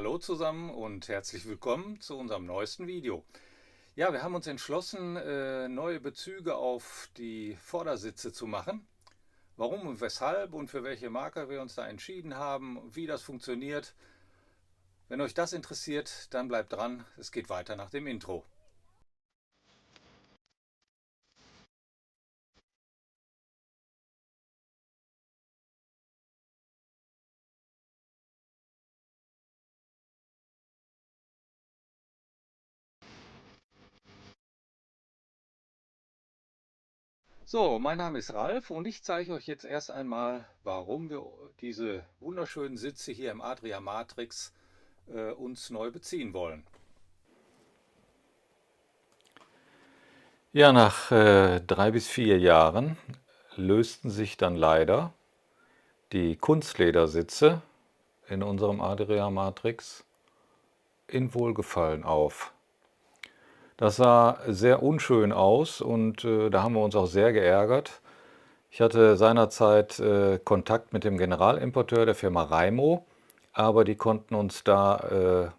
Hallo zusammen und herzlich willkommen zu unserem neuesten Video. Ja, wir haben uns entschlossen, neue Bezüge auf die Vordersitze zu machen. Warum und weshalb und für welche Marke wir uns da entschieden haben, wie das funktioniert. Wenn euch das interessiert, dann bleibt dran. Es geht weiter nach dem Intro. So, mein Name ist Ralf und ich zeige euch jetzt erst einmal, warum wir diese wunderschönen Sitze hier im Adria Matrix uns neu beziehen wollen. Ja, nach 3 bis 4 Jahren lösten sich dann leider die Kunstledersitze in unserem Adria Matrix in Wohlgefallen auf. Das sah sehr unschön aus und da haben wir uns auch sehr geärgert. Ich hatte seinerzeit Kontakt mit dem Generalimporteur der Firma Raimo, aber die konnten uns da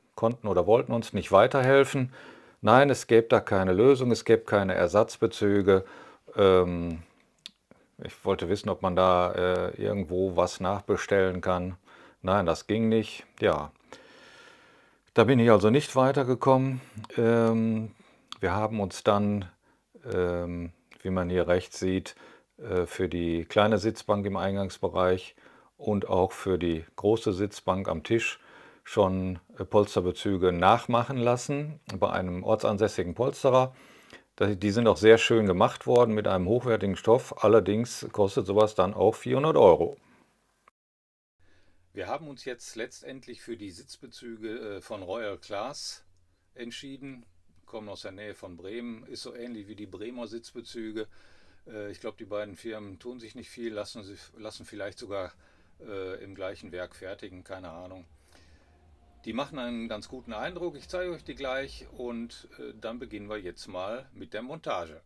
oder wollten uns nicht weiterhelfen. Nein, es gäbe da keine Lösung, es gäbe keine Ersatzbezüge. Ich wollte wissen, ob man da irgendwo was nachbestellen kann. Nein, das ging nicht. Ja, da bin ich also nicht weitergekommen. Wir haben uns dann, wie man hier rechts sieht, für die kleine Sitzbank im Eingangsbereich und auch für die große Sitzbank am Tisch schon Polsterbezüge nachmachen lassen bei einem ortsansässigen Polsterer. Die sind auch sehr schön gemacht worden mit einem hochwertigen Stoff. Allerdings kostet sowas dann auch 400 Euro. Wir haben uns jetzt letztendlich für die Sitzbezüge von Royal Class entschieden. Kommen aus der Nähe von Bremen, ist so ähnlich wie die Bremer Sitzbezüge. Ich glaube, die beiden Firmen tun sich nicht viel, lassen vielleicht sogar im gleichen Werk fertigen, keine Ahnung. Die machen einen ganz guten Eindruck. Ich zeige euch die gleich und dann beginnen wir jetzt mal mit der Montage.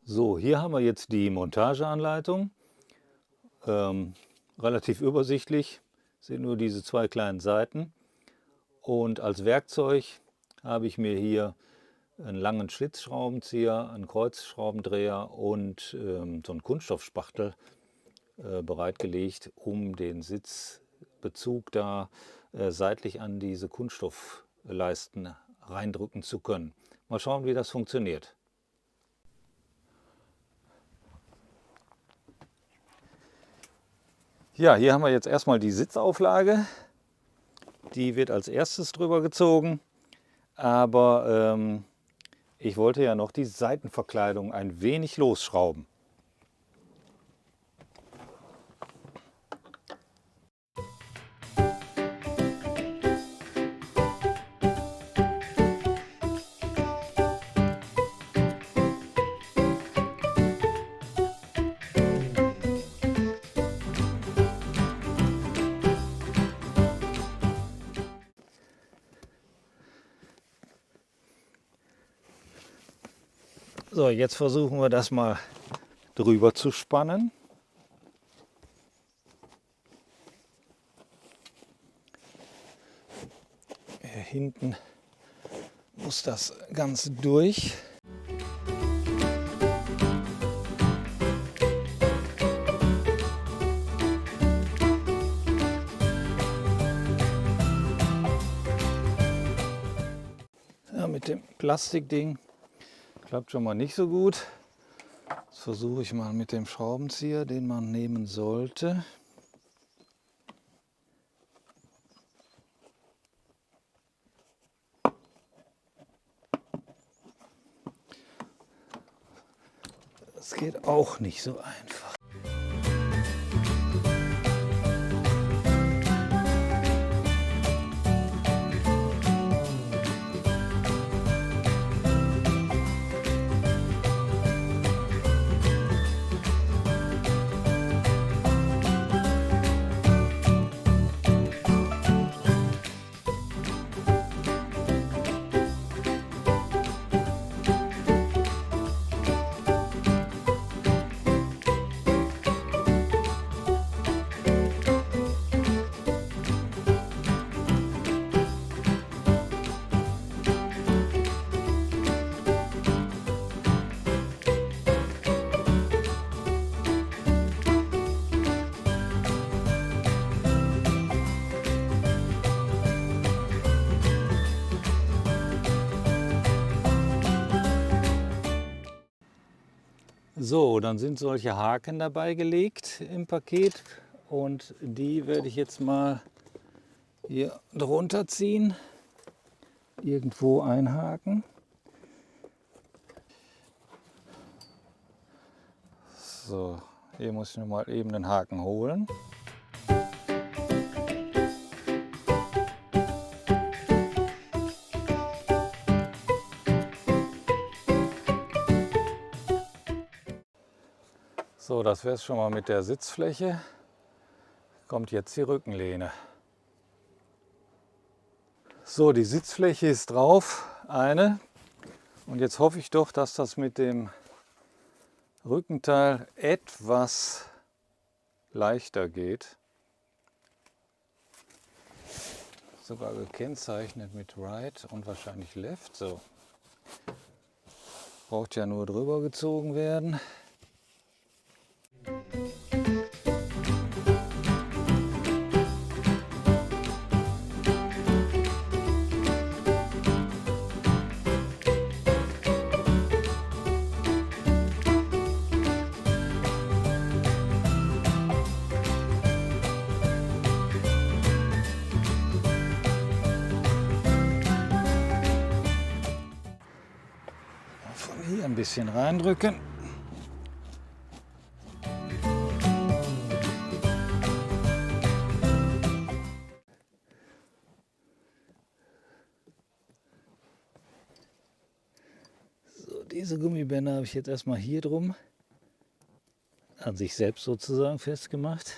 So, hier haben wir jetzt die Montageanleitung. Relativ übersichtlich, sind nur diese zwei kleinen Seiten. Und als Werkzeug habe ich mir hier einen langen Schlitzschraubenzieher, einen Kreuzschraubendreher und so einen Kunststoffspachtel bereitgelegt, um den Sitzbezug da seitlich an diese Kunststoffleisten reindrücken zu können. Mal schauen, wie das funktioniert. Ja, hier haben wir jetzt erstmal die Sitzauflage. Die wird als erstes drüber gezogen, aber ich wollte ja noch die Seitenverkleidung ein wenig losschrauben. So, jetzt versuchen wir das mal drüber zu spannen. Hier hinten muss das Ganze durch. Ja, mit dem Plastikding klappt schon mal nicht so gut. Das versuche ich mal mit dem Schraubenzieher, den man nehmen sollte. Das geht auch nicht so einfach. So, dann sind solche Haken dabei gelegt im Paket und die werde ich jetzt mal hier drunter ziehen, irgendwo einhaken. So, hier muss ich noch mal eben den Haken holen. So, das wäre es schon mal mit der Sitzfläche. Kommt jetzt die Rückenlehne. So, die Sitzfläche ist drauf, eine. Und jetzt hoffe ich doch, dass das mit dem Rückenteil etwas leichter geht. Sogar gekennzeichnet mit Right und wahrscheinlich Left. So. Braucht ja nur drüber gezogen werden. Von hier ein bisschen reindrücken. So, diese Gummibänder habe ich jetzt erstmal hier drum an sich selbst sozusagen festgemacht.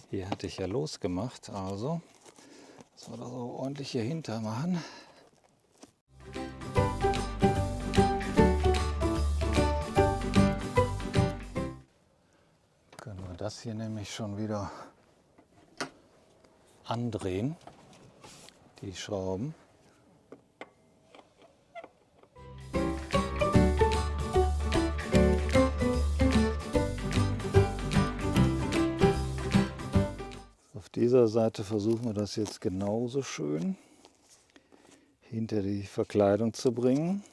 Hier hatte ich ja losgemacht, also dass wir das auch ordentlich hier hinter machen. Können wir das hier nämlich schon wieder andrehen, die Schrauben. Auf dieser Seite versuchen wir das jetzt genauso schön hinter die Verkleidung zu bringen.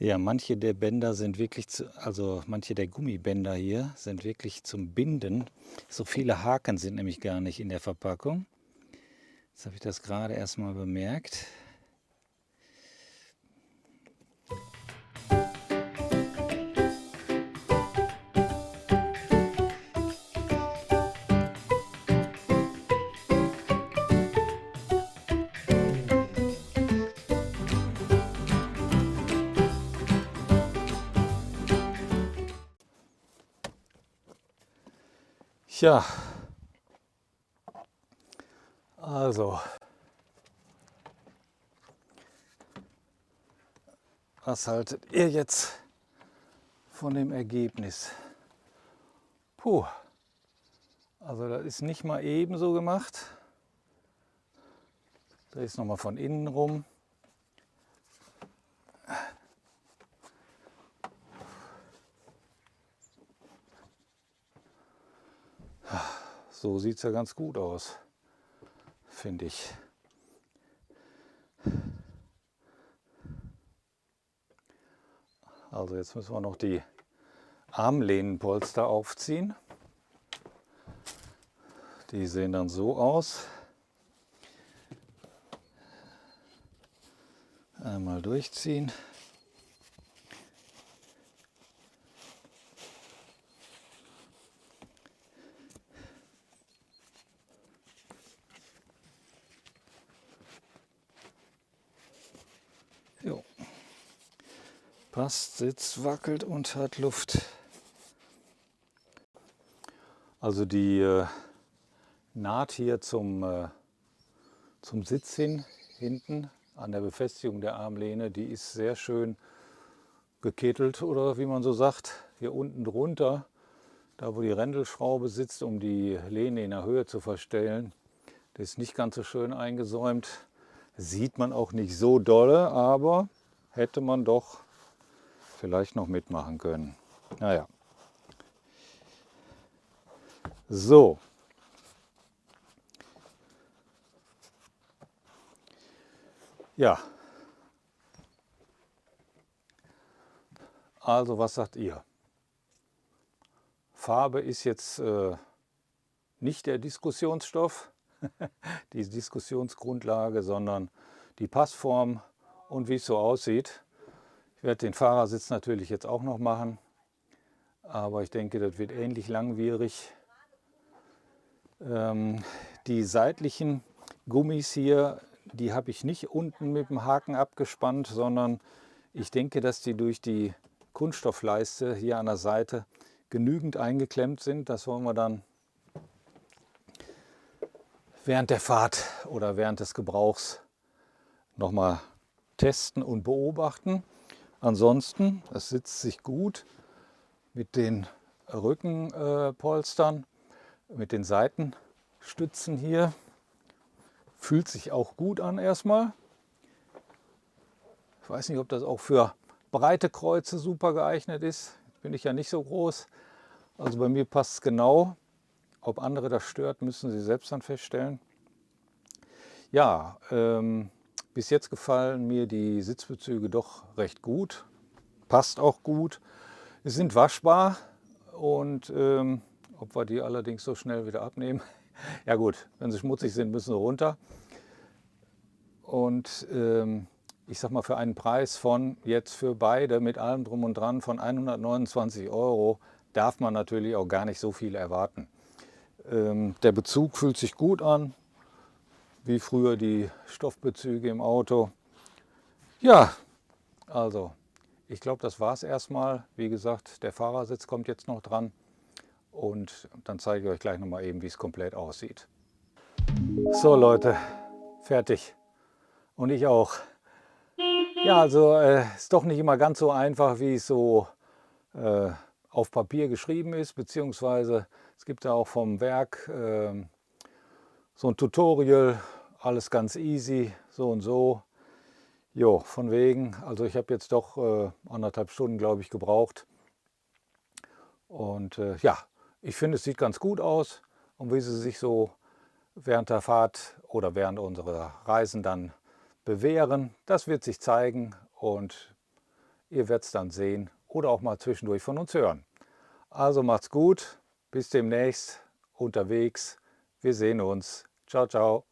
Ja, manche der Bänder sind wirklich, also manche der Gummibänder hier sind wirklich zum Binden. So viele Haken sind nämlich gar nicht in der Verpackung. Jetzt habe ich das gerade erst mal bemerkt. Ja, also, was haltet ihr jetzt von dem Ergebnis? Puh, also das ist nicht mal ebenso gemacht. Drehe es nochmal von innen rum. So sieht es ja ganz gut aus, finde ich. Also jetzt müssen wir noch die Armlehnenpolster aufziehen. Die sehen dann so aus. Einmal durchziehen. Jo. Passt, sitzt, wackelt und hat Luft. Also die Naht hier zum Sitz hin, hinten an der Befestigung der Armlehne, die ist sehr schön gekettelt oder wie man so sagt. Hier unten drunter da wo die Rändelschraube sitzt, um die Lehne in der Höhe zu verstellen. Das ist nicht ganz so schön eingesäumt. Sieht man auch nicht so dolle, aber hätte man doch vielleicht noch mitmachen können. Naja. So. Ja. Also was sagt ihr? Farbe ist jetzt nicht der Diskussionsstoff, die Diskussionsgrundlage, sondern die Passform und wie es so aussieht. Ich werde den Fahrersitz natürlich jetzt auch noch machen, aber ich denke, das wird ähnlich langwierig. Die seitlichen Gummis hier, die habe ich nicht unten mit dem Haken abgespannt, sondern ich denke, dass die durch die Kunststoffleiste hier an der Seite genügend eingeklemmt sind. Das wollen wir dann während der Fahrt oder während des Gebrauchs nochmal testen und beobachten. Ansonsten, es sitzt sich gut mit den Rückenpolstern, mit den Seitenstützen hier. Fühlt sich auch gut an erstmal. Ich weiß nicht, ob das auch für breite Kreuze super geeignet ist. Jetzt bin ich ja nicht so groß. Also bei mir passt es genau. Ob andere das stört, müssen Sie selbst dann feststellen. Ja, bis jetzt gefallen mir die Sitzbezüge doch recht gut. Passt auch gut. Sie sind waschbar und ob wir die allerdings so schnell wieder abnehmen. Ja gut, wenn sie schmutzig sind, müssen sie runter. Und ich sag mal, für einen Preis von jetzt für beide mit allem drum und dran von 129 € darf man natürlich auch gar nicht so viel erwarten. Der Bezug fühlt sich gut an, wie früher die Stoffbezüge im Auto. Ja, also ich glaube, das war es erstmal. Wie gesagt, der Fahrersitz kommt jetzt noch dran und dann zeige ich euch gleich noch mal eben, wie es komplett aussieht. So Leute, fertig. Und ich auch. Ja, also ist doch nicht immer ganz so einfach, wie es so auf Papier geschrieben ist, beziehungsweise es gibt ja auch vom Werk so ein Tutorial, alles ganz easy, so und so. Jo, von wegen, also ich habe jetzt doch 1,5 Stunden, glaube ich, gebraucht. Und ja, ich finde, es sieht ganz gut aus. Und wie sie sich so während der Fahrt oder während unserer Reisen dann bewähren, das wird sich zeigen und ihr werdet es dann sehen oder auch mal zwischendurch von uns hören. Also macht's gut, bis demnächst unterwegs. Wir sehen uns. Ciao, ciao.